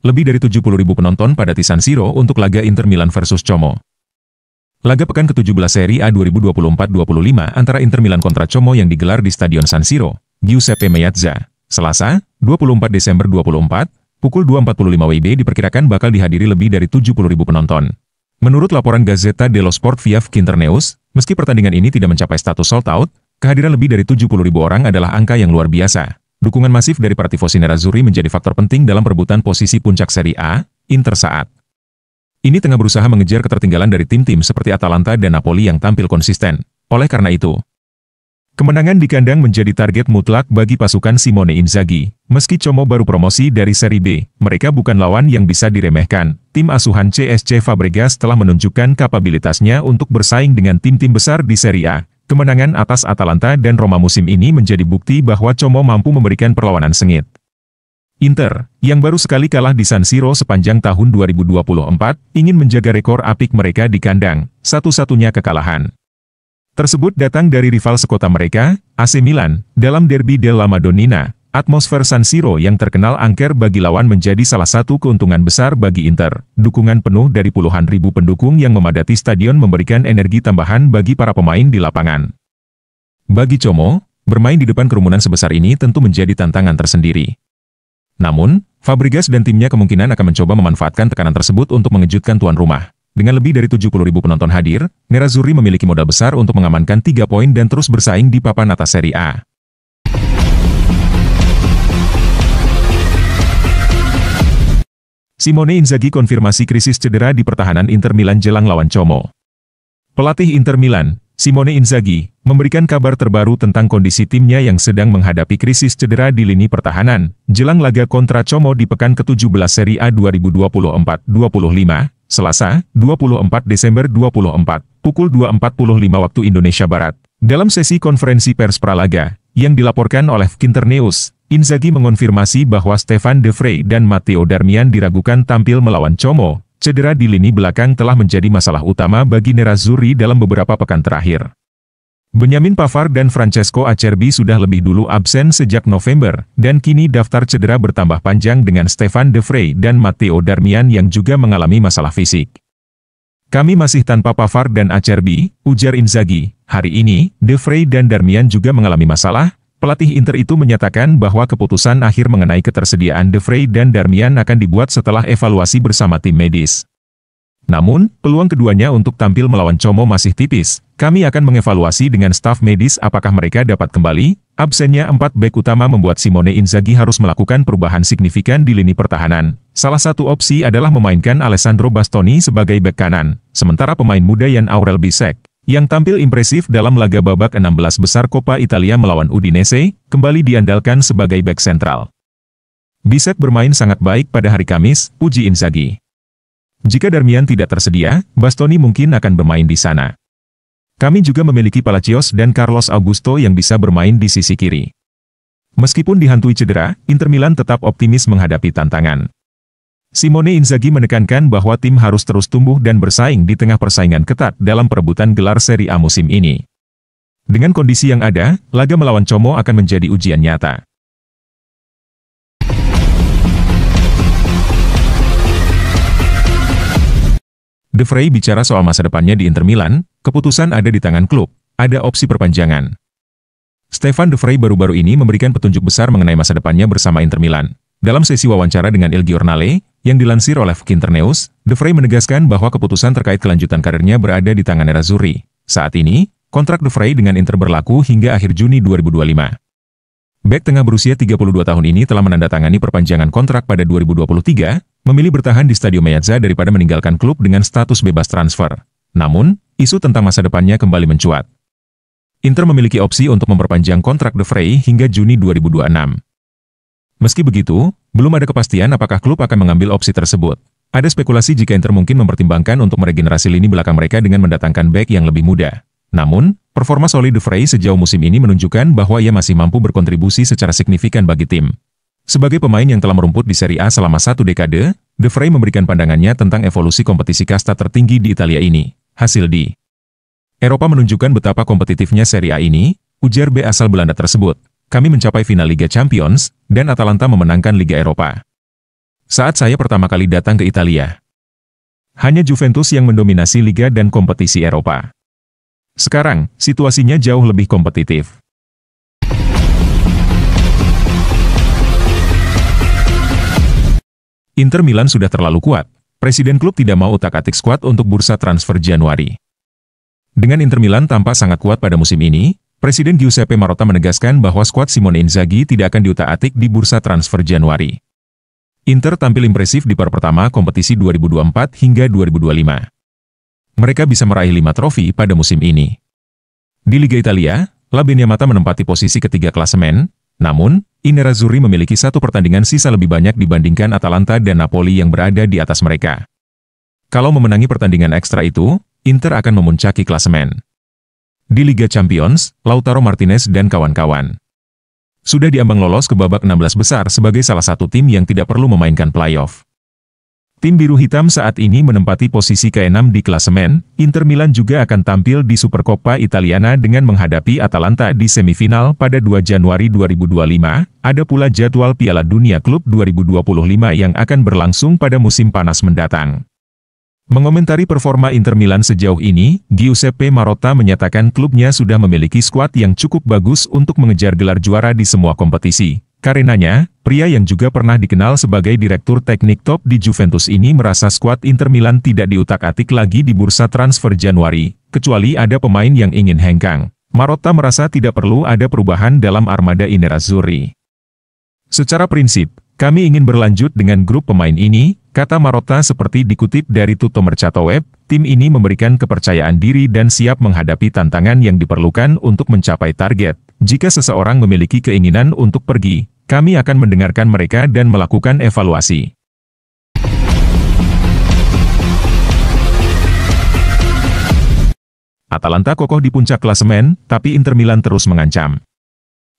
lebih dari 70.000 penonton padati San Siro untuk laga Inter Milan versus Como. Laga pekan ke-17 Serie A 2024-25 antara Inter Milan kontra Como yang digelar di Stadion San Siro, Giuseppe Meazza, Selasa, 24 Desember 2024, pukul 2.45 WIB diperkirakan bakal dihadiri lebih dari 70.000 penonton. Menurut laporan Gazzetta dello Sport via Internews, meski pertandingan ini tidak mencapai status sold out, kehadiran lebih dari 70.000 orang adalah angka yang luar biasa. Dukungan masif dari para tifosi nerazzurri menjadi faktor penting dalam perebutan posisi puncak Serie A, Inter saat ini tengah berusaha mengejar ketertinggalan dari tim-tim seperti Atalanta dan Napoli yang tampil konsisten. Oleh karena itu, kemenangan di kandang menjadi target mutlak bagi pasukan Simone Inzaghi. Meski Como baru promosi dari Serie B, mereka bukan lawan yang bisa diremehkan. Tim asuhan CSC Fabregas telah menunjukkan kapabilitasnya untuk bersaing dengan tim-tim besar di Serie A. Kemenangan atas Atalanta dan Roma musim ini menjadi bukti bahwa Como mampu memberikan perlawanan sengit. Inter, yang baru sekali kalah di San Siro sepanjang tahun 2024, ingin menjaga rekor apik mereka di kandang, satu-satunya kekalahan tersebut datang dari rival sekota mereka, AC Milan. Dalam Derby della Madonnina, atmosfer San Siro yang terkenal angker bagi lawan menjadi salah satu keuntungan besar bagi Inter. Dukungan penuh dari puluhan ribu pendukung yang memadati stadion memberikan energi tambahan bagi para pemain di lapangan. Bagi Como, bermain di depan kerumunan sebesar ini tentu menjadi tantangan tersendiri. Namun, Fabregas dan timnya kemungkinan akan mencoba memanfaatkan tekanan tersebut untuk mengejutkan tuan rumah. Dengan lebih dari 70.000 penonton hadir, nerazzurri memiliki modal besar untuk mengamankan 3 poin dan terus bersaing di papan atas Serie A. Simone Inzaghi konfirmasi krisis cedera di pertahanan Inter Milan jelang lawan Como. Pelatih Inter Milan, Simone Inzaghi, memberikan kabar terbaru tentang kondisi timnya yang sedang menghadapi krisis cedera di lini pertahanan, jelang laga kontra Como di pekan ke-17 Serie A 2024-25, Selasa, 24 Desember 2024, pukul 2.45 waktu Indonesia Barat. Dalam sesi konferensi pers pralaga, yang dilaporkan oleh Internews, Inzaghi mengonfirmasi bahwa Stefan De Vrij dan Matteo Darmian diragukan tampil melawan Como. Cedera di lini belakang telah menjadi masalah utama bagi nerazzurri dalam beberapa pekan terakhir. Benjamin Pavard dan Francesco Acerbi sudah lebih dulu absen sejak November, dan kini daftar cedera bertambah panjang dengan Stefan De Vrij dan Matteo Darmian yang juga mengalami masalah fisik. Kami masih tanpa Pavard dan Acerbi, ujar Inzaghi. Hari ini, De Vrij dan Darmian juga mengalami masalah. Pelatih Inter itu menyatakan bahwa keputusan akhir mengenai ketersediaan De Vrij dan Darmian akan dibuat setelah evaluasi bersama tim medis. Namun, peluang keduanya untuk tampil melawan Como masih tipis. Kami akan mengevaluasi dengan staf medis apakah mereka dapat kembali. Absennya 4 bek utama membuat Simone Inzaghi harus melakukan perubahan signifikan di lini pertahanan. Salah satu opsi adalah memainkan Alessandro Bastoni sebagai bek kanan, sementara pemain muda Jan Aurel Bisek, yang tampil impresif dalam laga babak 16 besar Coppa Italia melawan Udinese, kembali diandalkan sebagai bek sentral. Bisek bermain sangat baik pada hari Kamis, puji Inzaghi. Jika Darmian tidak tersedia, Bastoni mungkin akan bermain di sana. Kami juga memiliki Palacios dan Carlos Augusto yang bisa bermain di sisi kiri. Meskipun dihantui cedera, Inter Milan tetap optimis menghadapi tantangan. Simone Inzaghi menekankan bahwa tim harus terus tumbuh dan bersaing di tengah persaingan ketat dalam perebutan gelar Serie A musim ini. Dengan kondisi yang ada, laga melawan Como akan menjadi ujian nyata. De Vrij bicara soal masa depannya di Inter Milan, keputusan ada di tangan klub, ada opsi perpanjangan. Stefan De Vrij baru-baru ini memberikan petunjuk besar mengenai masa depannya bersama Inter Milan. Dalam sesi wawancara dengan Il Giornale, yang dilansir oleh Internews, De Vrij menegaskan bahwa keputusan terkait kelanjutan karirnya berada di tangan nerazzurri. Saat ini, kontrak De Vrij dengan Inter berlaku hingga akhir Juni 2025. Bek tengah berusia 32 tahun ini telah menandatangani perpanjangan kontrak pada 2023, memilih bertahan di Stadio Meazza daripada meninggalkan klub dengan status bebas transfer. Namun, isu tentang masa depannya kembali mencuat. Inter memiliki opsi untuk memperpanjang kontrak De Vrij hingga Juni 2026. Meski begitu, belum ada kepastian apakah klub akan mengambil opsi tersebut. Ada spekulasi jika Inter mungkin mempertimbangkan untuk meregenerasi lini belakang mereka dengan mendatangkan bek yang lebih muda. Namun, performa solid De Vrij sejauh musim ini menunjukkan bahwa ia masih mampu berkontribusi secara signifikan bagi tim. Sebagai pemain yang telah merumput di Serie A selama 1 dekade, De Vrij memberikan pandangannya tentang evolusi kompetisi kasta tertinggi di Italia ini. Hasil di Eropa menunjukkan betapa kompetitifnya Serie A ini, ujar bek asal Belanda tersebut. Kami mencapai final Liga Champions, dan Atalanta memenangkan Liga Eropa. saat saya pertama kali datang ke Italia. Hanya Juventus yang mendominasi liga dan kompetisi Eropa. Sekarang, situasinya jauh lebih kompetitif. Inter Milan sudah terlalu kuat. Presiden klub tidak mau utak-atik skuad untuk bursa transfer Januari. Dengan Inter Milan tampak sangat kuat pada musim ini, Presiden Giuseppe Marotta menegaskan bahwa skuad Simone Inzaghi tidak akan diutak-atik di bursa transfer Januari. Inter tampil impresif di paruh pertama kompetisi 2024 hingga 2025. Mereka bisa meraih 5 trofi pada musim ini. Di Liga Italia, La Beniamata menempati posisi ketiga klasemen, namun, I Nerazzurri memiliki 1 pertandingan sisa lebih banyak dibandingkan Atalanta dan Napoli yang berada di atas mereka. Kalau memenangi pertandingan ekstra itu, Inter akan memuncaki klasemen. Di Liga Champions, Lautaro Martinez dan kawan-kawan sudah diambang lolos ke babak 16 besar sebagai salah satu tim yang tidak perlu memainkan playoff. Tim biru hitam saat ini menempati posisi ke-6 di klasemen. Inter Milan juga akan tampil di Supercoppa Italiana dengan menghadapi Atalanta di semifinal pada 2 Januari 2025. Ada pula jadwal Piala Dunia Klub 2025 yang akan berlangsung pada musim panas mendatang. Mengomentari performa Inter Milan sejauh ini, Giuseppe Marotta menyatakan klubnya sudah memiliki skuad yang cukup bagus untuk mengejar gelar juara di semua kompetisi. Karenanya, pria yang juga pernah dikenal sebagai direktur teknik top di Juventus ini merasa skuad Inter Milan tidak diutak-atik lagi di bursa transfer Januari, kecuali ada pemain yang ingin hengkang. Marotta merasa tidak perlu ada perubahan dalam armada I Nerazzurri. Secara prinsip, kami ingin berlanjut dengan grup pemain ini, kata Marotta seperti dikutip dari Tutto Mercato Web. Tim ini memberikan kepercayaan diri dan siap menghadapi tantangan yang diperlukan untuk mencapai target. Jika seseorang memiliki keinginan untuk pergi, kami akan mendengarkan mereka dan melakukan evaluasi. Atalanta kokoh di puncak klasemen, tapi Inter Milan terus mengancam.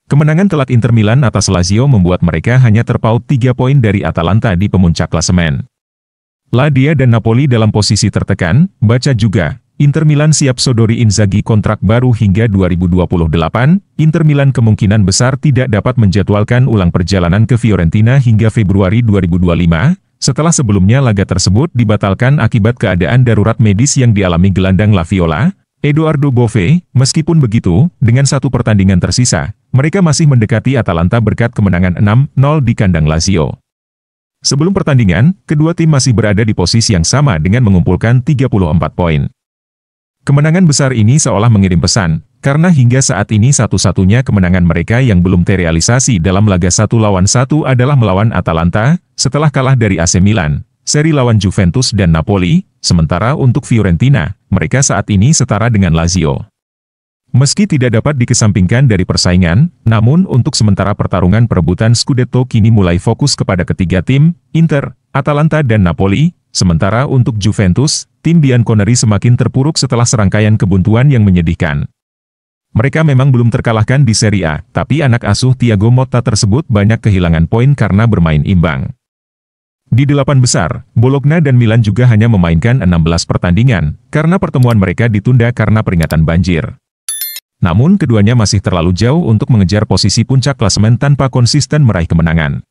Kemenangan telat Inter Milan atas Lazio membuat mereka hanya terpaut 3 poin dari Atalanta di pemuncak klasemen. Lazio dan Napoli dalam posisi tertekan. Baca juga, Inter Milan siap sodori Inzaghi kontrak baru hingga 2028. Inter Milan kemungkinan besar tidak dapat menjadwalkan ulang perjalanan ke Fiorentina hingga Februari 2025, setelah sebelumnya laga tersebut dibatalkan akibat keadaan darurat medis yang dialami gelandang La Viola, Edoardo Bove. Meskipun begitu, dengan 1 pertandingan tersisa, mereka masih mendekati Atalanta berkat kemenangan 6-0 di kandang Lazio. Sebelum pertandingan, kedua tim masih berada di posisi yang sama dengan mengumpulkan 34 poin. Kemenangan besar ini seolah mengirim pesan, karena hingga saat ini satu-satunya kemenangan mereka yang belum terrealisasi dalam laga 1-1 adalah melawan Atalanta, setelah kalah dari AC Milan, seri lawan Juventus dan Napoli. Sementara untuk Fiorentina, mereka saat ini setara dengan Lazio. Meski tidak dapat dikesampingkan dari persaingan, namun untuk sementara pertarungan perebutan Scudetto kini mulai fokus kepada ketiga tim, Inter, Atalanta dan Napoli. Sementara untuk Juventus, tim bianconeri semakin terpuruk setelah serangkaian kebuntuan yang menyedihkan. Mereka memang belum terkalahkan di Serie A, tapi anak asuh Thiago Motta tersebut banyak kehilangan poin karena bermain imbang. Di 8 besar, Bologna dan Milan juga hanya memainkan 16 pertandingan, karena pertemuan mereka ditunda karena peringatan banjir. Namun keduanya masih terlalu jauh untuk mengejar posisi puncak klasemen tanpa konsisten meraih kemenangan.